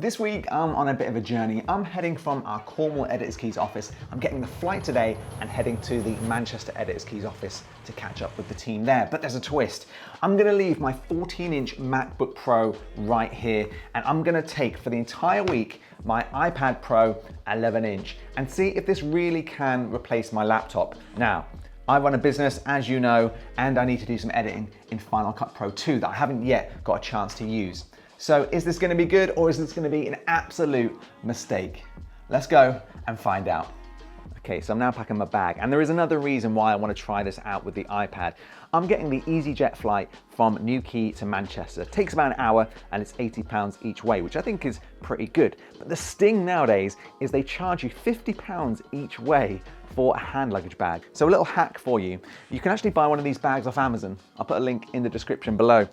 This week, I'm on a bit of a journey. I'm heading from our Cornwall Editors Keys office. I'm getting the flight today and heading to the Manchester Editors Keys office to catch up with the team there. But there's a twist. I'm gonna leave my 14-inch MacBook Pro right here, and I'm gonna take for the entire week my iPad Pro 11-inch and see if this really can replace my laptop. Now, I run a business, as you know, and I need to do some editing in Final Cut Pro 2 that I haven't yet got a chance to use. So is this gonna be good or is this gonna be an absolute mistake? Let's go and find out. Okay, so I'm now packing my bag, and there is another reason why I want to try this out with the iPad. I'm getting the EasyJet flight from Newquay to Manchester. It takes about an hour and it's £80 each way, which I think is pretty good. But the sting nowadays is they charge you £50 each way for a hand luggage bag. So a little hack for you. You can actually buy one of these bags off Amazon. I'll put a link in the description below.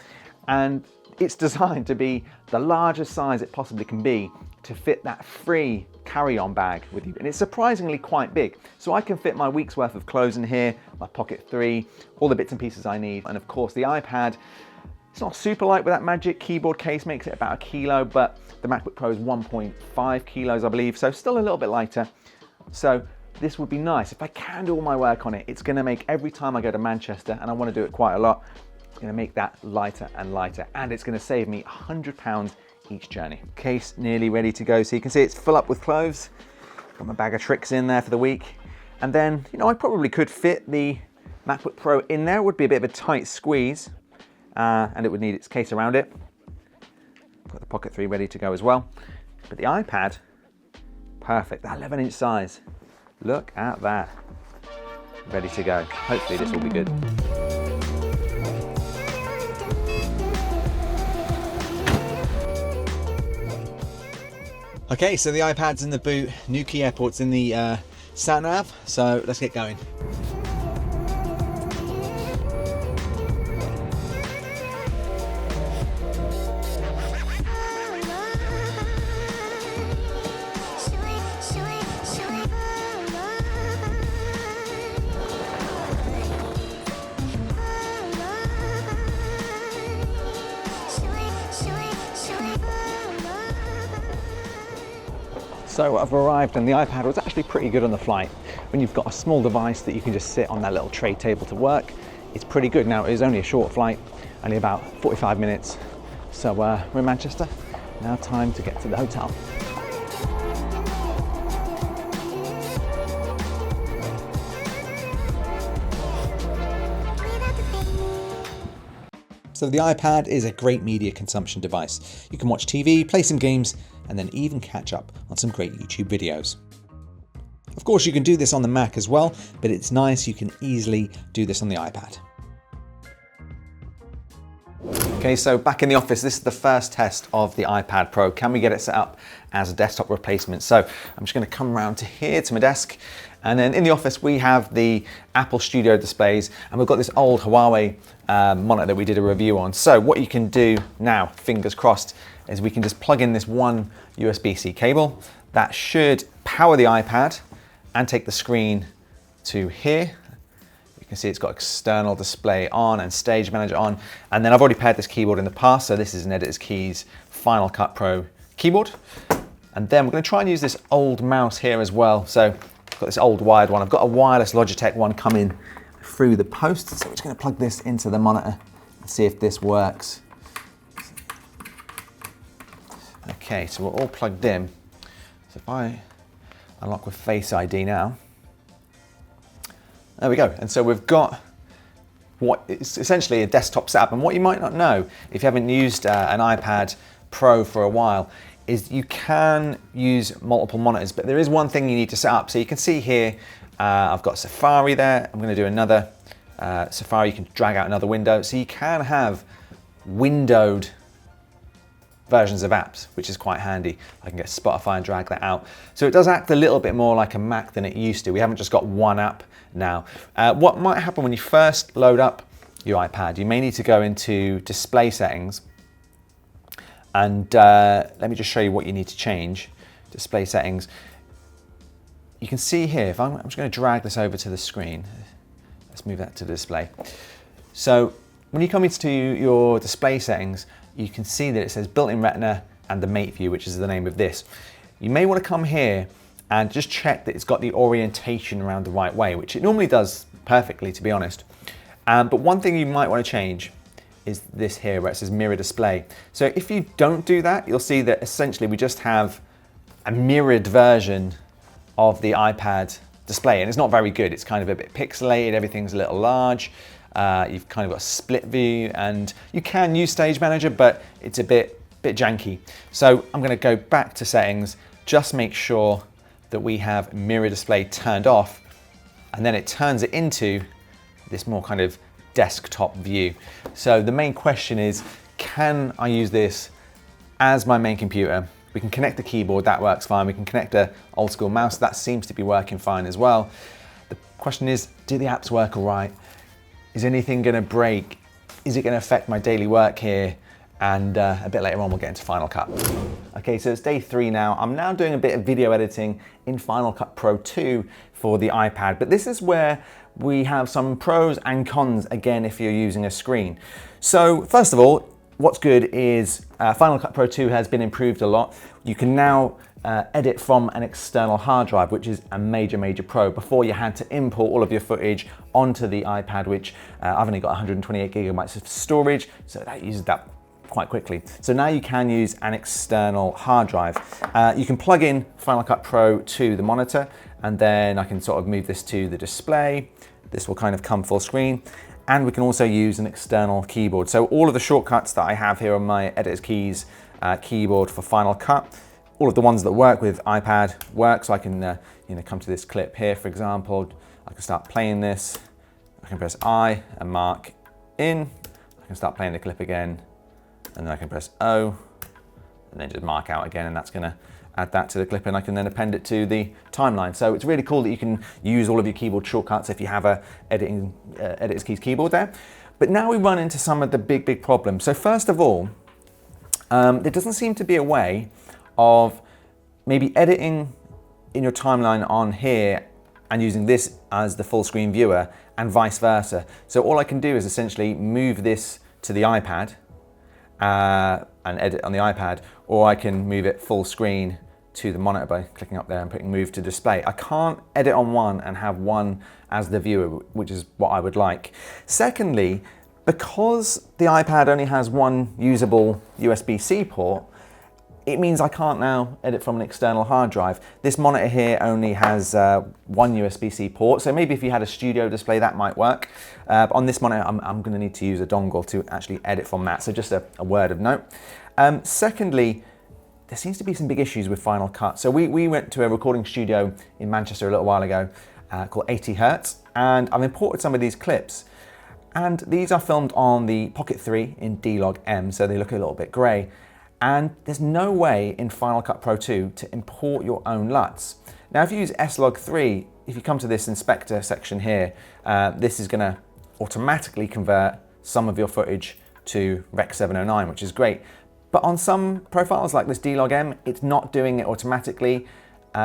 And it's designed to be the largest size it possibly can be to fit that free carry-on bag with you. And it's surprisingly quite big. So I can fit my week's worth of clothes in here, my Pocket 3, all the bits and pieces I need. And of course the iPad, it's not super light with that Magic Keyboard case, makes it about 1 kilo, but the MacBook Pro is 1.5 kilos, I believe. So still a little bit lighter. So this would be nice. If I can do all my work on it, it's gonna make every time I go to Manchester, and I wanna do it quite a lot, it's gonna make that lighter and lighter, and it's gonna save me £100 each journey. Case nearly ready to go. So you can see it's full up with clothes. Got my bag of tricks in there for the week. And then, you know, I probably could fit the MacBook Pro in there. It would be a bit of a tight squeeze, and it would need its case around it. Got the Pocket 3 ready to go as well. But the iPad, perfect, that 11-inch size. Look at that, ready to go. Hopefully this will be good. Okay, so the iPad's in the boot, Newquay Airport's in the sat nav, so let's get going. So I've arrived, and the iPad was actually pretty good on the flight. When you've got a small device that you can just sit on that little tray table to work, it's pretty good. Now, it was only a short flight, only about 45 minutes. So we're in Manchester. Now time to get to the hotel. So the iPad is a great media consumption device. You can watch TV, play some games, and then even catch up on some great YouTube videos. Of course, you can do this on the Mac as well, but it's nice you can easily do this on the iPad. Okay, so back in the office, this is the first test of the iPad Pro. Can we get it set up as a desktop replacement? So I'm just gonna come around to here to my desk, and then in the office we have the Apple Studio displays, and we've got this old Huawei monitor that we did a review on. So what you can do now, fingers crossed, is we can just plug in this one USB-C cable. That should power the iPad and take the screen to here. You can see it's got external display on and stage manager on. And then I've already paired this keyboard in the past, so this is an Editor's Keys Final Cut Pro keyboard. And then we're gonna try and use this old mouse here as well. So I've got this old wired one. I've got a wireless Logitech one coming through the post. So we're just gonna plug this into the monitor and see if this works. Okay, so we're all plugged in. So if I unlock with Face ID now, there we go. And so we've got what is essentially a desktop setup. And what you might not know, if you haven't used an iPad Pro for a while, is you can use multiple monitors, but there is one thing you need to set up. So you can see here, I've got Safari there. I'm gonna do another Safari. You can drag out another window. So you can have windowed versions of apps, which is quite handy. I can get Spotify and drag that out. So it does act a little bit more like a Mac than it used to. We haven't just got one app now. What might happen when you first load up your iPad, you may need to go into display settings, and let me just show you what you need to change. Display settings. You can see here, if I'm just going to drag this over to the screen. Let's move that to the display. So when you come into your display settings, you can see that it says built-in Retina and the mate view, which is the name of this. You may want to come here and just check that it's got the orientation around the right way, which it normally does perfectly, to be honest. But one thing you might want to change is this here where it says mirror display. So if you don't do that, you'll see that essentially we just have a mirrored version of the iPad display, and it's not very good. It's kind of a bit pixelated, everything's a little large. You've kind of got a split view, and you can use Stage Manager, but it's a bit janky. So I'm going to go back to settings, just make sure that we have mirror display turned off, and then it turns it into this more kind of desktop view. So the main question is, can I use this as my main computer? We can connect the keyboard, that works fine. We can connect a old school mouse, that seems to be working fine as well. The question is, do the apps work all right? Is anything gonna break? Is it gonna affect my daily work here? And a bit later on, we'll get into Final Cut. Okay, so it's day 3 now. I'm now doing a bit of video editing in Final Cut Pro 2 for the iPad, but this is where we have some pros and cons, again, if you're using a screen. So first of all, what's good is Final Cut Pro 2 has been improved a lot. You can now edit from an external hard drive, which is a major pro. Before, you had to import all of your footage onto the iPad, which I've only got 128 gigabytes of storage, so that uses that quite quickly. So now you can use an external hard drive. You can plug in Final Cut Pro to the monitor, and then I can sort of move this to the display. This will kind of come full screen. And we can also use an external keyboard. So all of the shortcuts that I have here on my Editor's Keys keyboard for Final Cut, all of the ones that work with iPad work. So I can come to this clip here, for example. I can start playing this. I can press I and mark in. I can start playing the clip again. And then I can press O and then just mark out again, and that's gonna add that to the clip, and I can then append it to the timeline. So it's really cool that you can use all of your keyboard shortcuts if you have a Editor's Keys keyboard there. But now we run into some of the big problems. So first of all, there doesn't seem to be a way of maybe editing in your timeline on here and using this as the full screen viewer and vice versa. So all I can do is essentially move this to the iPad and edit on the iPad, or I can move it full screen to the monitor by clicking up there and putting move to display. I can't edit on one and have one as the viewer, which is what I would like. Secondly, because the iPad only has one usable USB-C port, it means I can't now edit from an external hard drive. This monitor here only has one USB-C port, so maybe if you had a studio display, that might work. But on this monitor, I'm gonna need to use a dongle to actually edit from that, so just a word of note. Secondly, there seems to be some big issues with Final Cut. So we went to a recording studio in Manchester a little while ago called 80 Hertz, and I've imported some of these clips. And these are filmed on the Pocket 3 in D-Log-M, so they look a little bit gray. And there's no way in Final Cut Pro 2 to import your own LUTs. Now, if you use S-Log3, if you come to this inspector section here, this is gonna automatically convert some of your footage to Rec 709, which is great. But on some profiles like this D-Log-M, it's not doing it automatically.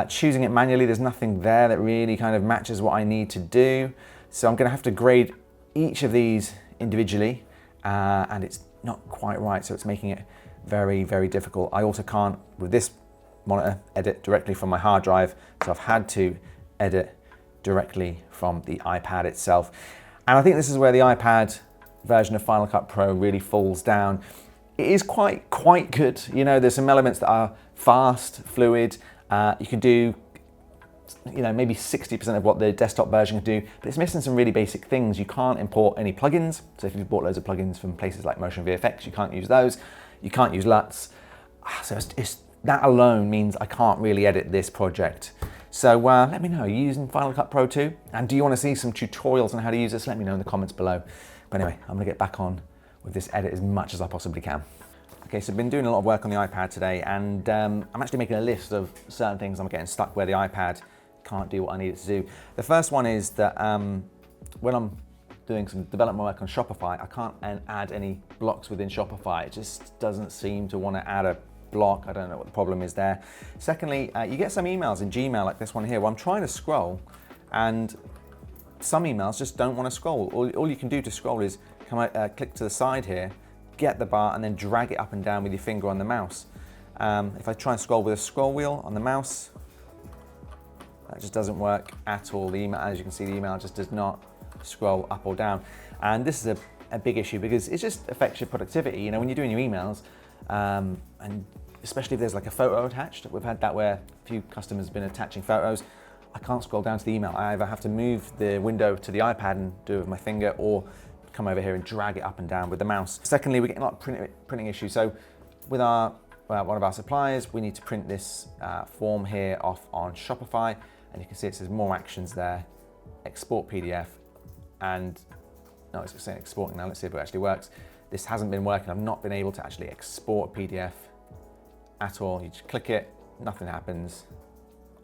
Choosing it manually, there's nothing there that really kind of matches what I need to do. So I'm gonna have to grade each of these individually, and it's not quite right, so it's making it very difficult. I also can't, with this monitor, edit directly from my hard drive, so I've had to edit directly from the iPad itself. And I think this is where the iPad version of Final Cut Pro really falls down. It is quite good. You know, there's some elements that are fast, fluid. You can do, maybe 60% of what the desktop version can do, but it's missing some really basic things. You can't import any plugins. So if you've bought loads of plugins from places like Motion VFX, you can't use those. You can't use LUTs. So that alone means I can't really edit this project. So let me know, are you using Final Cut Pro 2? And do you want to see some tutorials on how to use this? Let me know in the comments below. But anyway, I'm gonna get back on with this edit as much as I possibly can. Okay, so I've been doing a lot of work on the iPad today, and I'm actually making a list of certain things I'm getting stuck where the iPad can't do what I need it to do. The first one is that when I'm doing some development work on Shopify, I can't add any blocks within Shopify. It just doesn't seem to want to add a block. I don't know what the problem is there. Secondly, you get some emails in Gmail like this one here where I'm trying to scroll, and some emails just don't want to scroll. All you can do to scroll is click to the side here, get the bar, and then drag it up and down with your finger on the mouse. If I try and scroll with a scroll wheel on the mouse, that just doesn't work at all. The email, as you can see, the email just does not scroll up or down. And this is a big issue because it just affects your productivity. You know, when you're doing your emails, and especially if there's like a photo attached. We've had that where a few customers have been attaching photos. I can't scroll down to the email. I either have to move the window to the iPad and do it with my finger, or come over here and drag it up and down with the mouse. Secondly, we're getting a lot of printing issues. So with one of our suppliers, we need to print this form here off on Shopify, and you can see it says more actions there, export PDF, and no, it's saying exporting now. Let's see if it actually works. This hasn't been working. I've not been able to actually export a PDF at all. You just click it, nothing happens.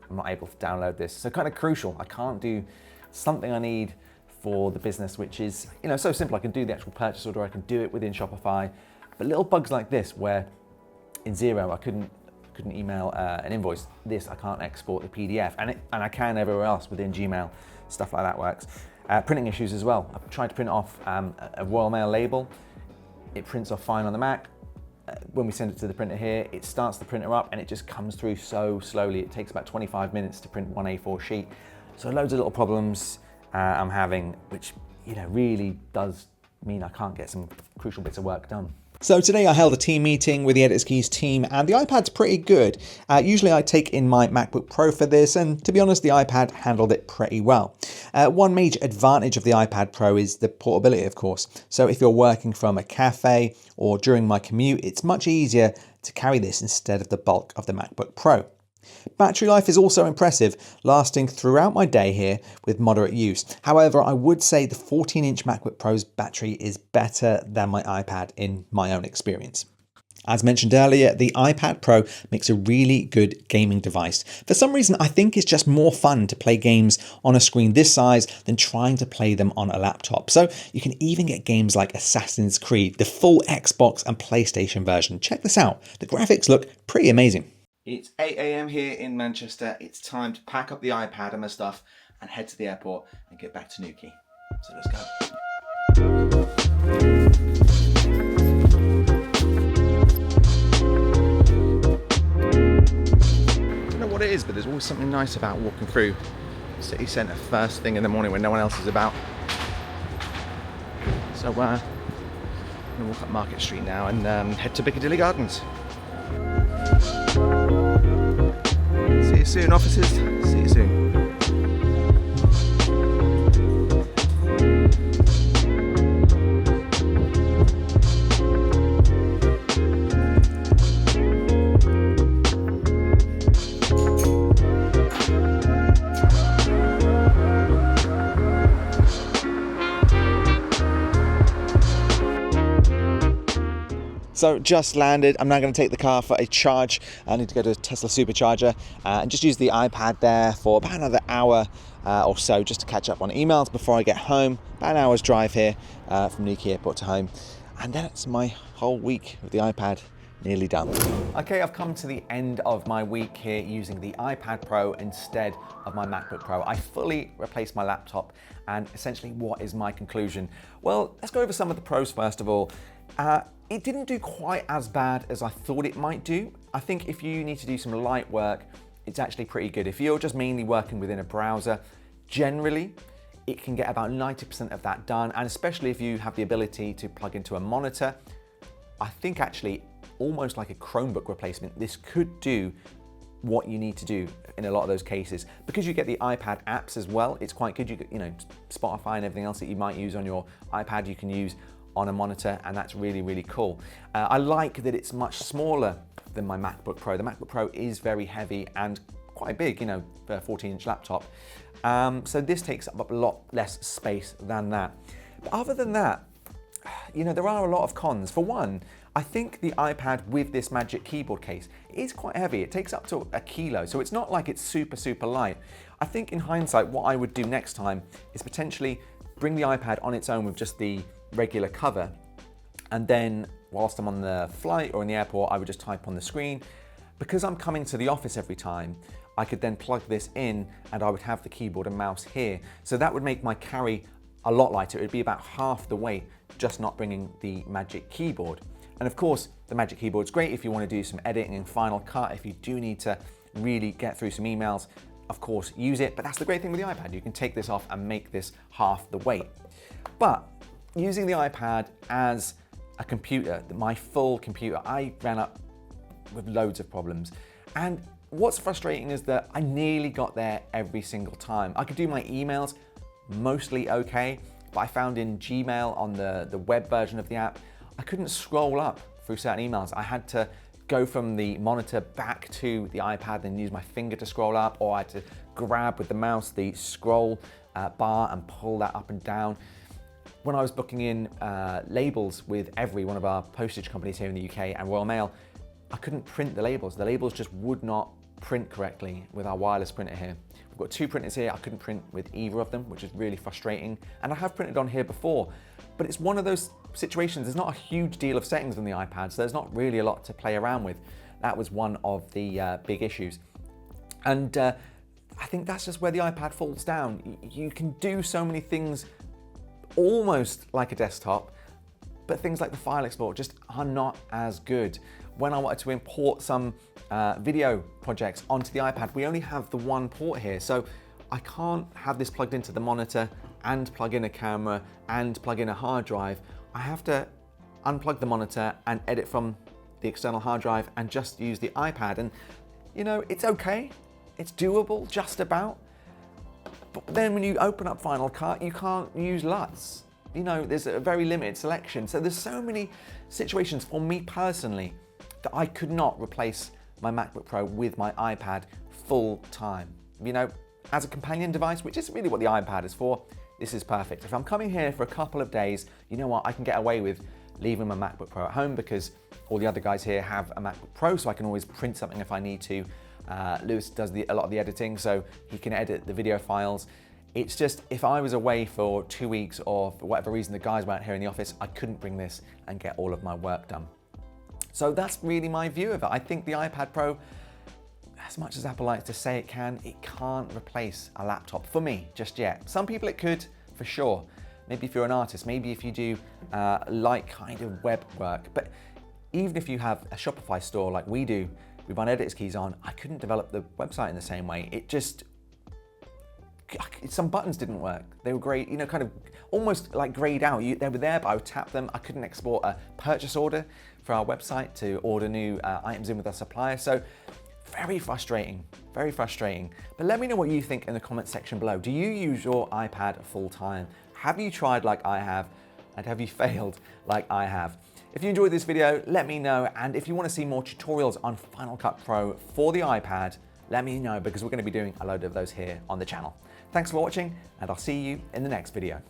I'm not able to download this. So kind of crucial. I can't do something I need for the business, which is, you know, so simple. I can do the actual purchase order. I can do it within Shopify. But little bugs like this, where in Xero I couldn't email an invoice. This I can't export the PDF, and I can everywhere else within Gmail. Stuff like that works. Printing issues as well. I've tried to print off a Royal Mail label. It prints off fine on the Mac. When we send it to the printer here, it starts the printer up and it just comes through so slowly. It takes about 25 minutes to print one A4 sheet. So loads of little problems I'm having, which, you know, really does mean I can't get some crucial bits of work done. So today I held a team meeting with the Edit Keys team, and the iPad's pretty good. Usually I take in my MacBook Pro for this, and to be honest, the iPad handled it pretty well. One major advantage of the iPad Pro is the portability, of course. So if you're working from a cafe or during my commute, it's much easier to carry this instead of the bulk of the MacBook Pro. Battery life is also impressive, lasting throughout my day here with moderate use. However, I would say the 14-inch MacBook Pro's battery is better than my iPad in my own experience. As mentioned earlier, the iPad Pro makes a really good gaming device. For some reason, I think it's just more fun to play games on a screen this size than trying to play them on a laptop. So you can even get games like Assassin's Creed, the full Xbox and PlayStation version. Check this out. The graphics look pretty amazing. It's 8 AM here in Manchester. It's time to pack up the iPad and my stuff and head to the airport and get back to Newquay. So let's go. I don't know what it is, but there's always something nice about walking through the city centre first thing in the morning when no one else is about. So I'm going to walk up Market Street now and head to Piccadilly Gardens. See you soon, officers. See you soon. So just landed. I'm now going to take the car for a charge. I need to go to a Tesla supercharger and just use the iPad there for about another hour or so just to catch up on emails before I get home. About an hour's drive here from Newquay Airport to home. And then it's my whole week with the iPad nearly done. Okay, I've come to the end of my week here using the iPad Pro instead of my MacBook Pro. I fully replaced my laptop, and essentially what is my conclusion? Well, let's go over some of the pros first of all. It didn't do quite as bad as I thought it might do. I think if you need to do some light work, it's actually pretty good. If you're just mainly working within a browser, generally, it can get about 90% of that done. And especially if you have the ability to plug into a monitor, I think actually almost like a Chromebook replacement, this could do what you need to do in a lot of those cases. Because you get the iPad apps as well, it's quite good. You know, Spotify and everything else that you might use on your iPad, you can use on a monitor, and that's really, really cool. I like that it's much smaller than my MacBook Pro. The MacBook Pro is very heavy and quite big, you know, for a 14-inch laptop. So this takes up a lot less space than that. But other than that, you know, there are a lot of cons. For one, I think the iPad with this Magic Keyboard case is quite heavy. It takes up to a kilo, so it's not like it's super, super light. I think in hindsight, what I would do next time is potentially bring the iPad on its own with just the regular cover, and then whilst I'm on the flight or in the airport, I would just type on the screen. Because I'm coming to the office every time, I could then plug this in and I would have the keyboard and mouse here. So that would make my carry a lot lighter. It'd be about half the weight, just not bringing the Magic Keyboard. And of course, the Magic Keyboard's great if you want to do some editing in Final Cut, if you do need to really get through some emails, of course, use it. But that's the great thing with the iPad. You can take this off and make this half the weight. But using the iPad as a computer, my full computer, I ran up with loads of problems. And what's frustrating is that I nearly got there every single time. I could do my emails mostly okay, but I found in Gmail on the web version of the app, I couldn't scroll up through certain emails. I had to go from the monitor back to the iPad and use my finger to scroll up, or I had to grab with the mouse the scroll bar and pull that up and down. When I was booking in labels with Every, one of our postage companies here in the UK, and Royal Mail, I couldn't print the labels. The labels just would not print correctly with our wireless printer here. We've got two printers here. I couldn't print with either of them, which is really frustrating. And I have printed on here before, but it's one of those situations. There's not a huge deal of settings on the iPad, so there's not really a lot to play around with. That was one of the big issues. And I think that's just where the iPad falls down. You can do so many things almost like a desktop, but things like the file export just are not as good. When I wanted to import some video projects onto the iPad, we only have the one port here, so I can't have this plugged into the monitor and plug in a camera and plug in a hard drive. I have to unplug the monitor and edit from the external hard drive and just use the iPad. And you know, it's okay, it's doable, just about. But then when you open up Final Cut, you can't use LUTs. You know, there's a very limited selection. So there's so many situations for me personally that I could not replace my MacBook Pro with my iPad full time. You know, as a companion device, which is really what the iPad is for, this is perfect. If I'm coming here for a couple of days, you know what, I can get away with leaving my MacBook Pro at home because all the other guys here have a MacBook Pro, so I can always print something if I need to. Lewis does a lot of the editing, so he can edit the video files. It's just, if I was away for 2 weeks or for whatever reason the guys weren't here in the office, I couldn't bring this and get all of my work done. So that's really my view of it. I think the iPad Pro, as much as Apple likes to say it can't replace a laptop for me just yet. Some people it could, for sure. Maybe if you're an artist, maybe if you do light kind of web work. But even if you have a Shopify store like we do, we run Editors Keys on, I couldn't develop the website in the same way. It just, some buttons didn't work. They were grayed, you know, kind of almost like grayed out. They were there, but I would tap them. I couldn't export a purchase order for our website to order new items in with our supplier. So very frustrating, very frustrating. But let me know what you think in the comments section below. Do you use your iPad full time? Have you tried like I have? And have you failed like I have? If you enjoyed this video, let me know. And if you want to see more tutorials on Final Cut Pro for the iPad, let me know because we're going to be doing a load of those here on the channel. Thanks for watching, and I'll see you in the next video.